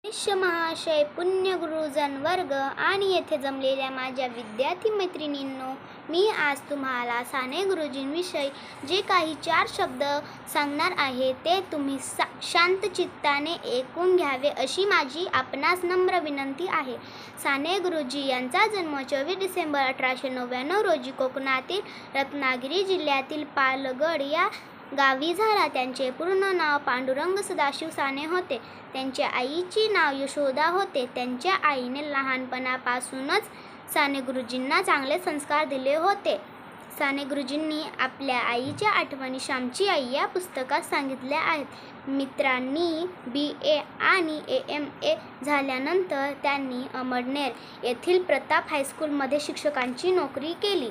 महाशय, पुण्य गुरुजन वर्ग आणि येथे जमलेल्या माझ्या विद्यार्थी मैत्रिणींनो, मी आज तुम्हाला साने गुरुजींविषयी जे काही 4 शब्द सांगणार आहे ते तुम्ही शांत चित्ताने ऐकून घ्यावे अशी माझी आपणास नम्र विनंती आहे. साने गुरुजी यांचा जन्म 24 डिसेंबर 1899 रोजी कोकणातील रत्नागिरी जिल्ह्यातील पालगड या गावी झाला. त्यांचे पूर्ण नाव पांडुरंग सदाशिव साने होते. त्यांच्या आईचे नाव यशोदा होते. त्यांच्या आईने लहानपणापासूनच साने गुरुजींना चांगले संस्कार दिले होते. साने गुरुजींनी आपल्या आईच्या आठवणी श्यामची आई या पुस्तकात सांगितल्या आहेत. मित्रांनी BA आणि AMA झाल्यानंतर त्यांनी अमळनेर येथील प्रताप हायस्कूलमध्ये शिक्षकांची नोकरी केली.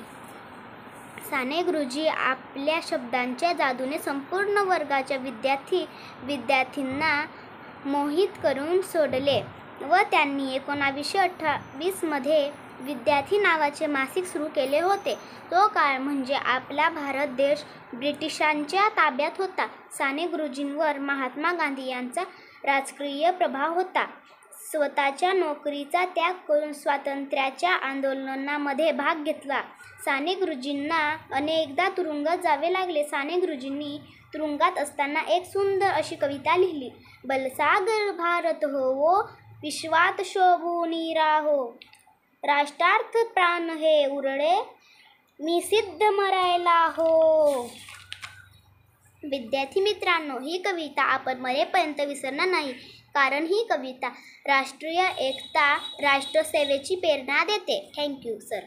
साने गुरुजी आपल्या शब्दांच्या जादूने संपूर्ण वर्गाच्या विद्यार्थींना मोहित करून सोडले व त्यांनी 1928 मध्ये विद्यार्थी नावाचे मासिक सुरू केले होते. तो काळ म्हणजे आपला भारत देश ब्रिटिशांच्या ताब्यात होता. साने गुरुजींवर महात्मा गांधी यांचा राजकीय प्रभाव होता. स्वतःच्या नोकरीचा त्याग करून स्वातंत्र्याच्या आंदोलनामध्ये भाग घेतला. साने गुरुजींना अनेकदा तुरुंगात जावे लागले. साने गुरुजींनी तुरुंगात असताना एक सुंदर अशी कविता लिहिली. बलसागर भारत हो वो विश्वात शोभूनी राहो, राष्ट्रार्थ प्राण हे उरळे मी सिद्ध मरायला हो. विद्यार्थी मित्रांनो, ही कविता आपण मरेपर्यंत विसरणार नाही, कारण ही कविता राष्ट्रीय एकता, राष्ट्रसेवेची प्रेरणा देते. Thank you sir.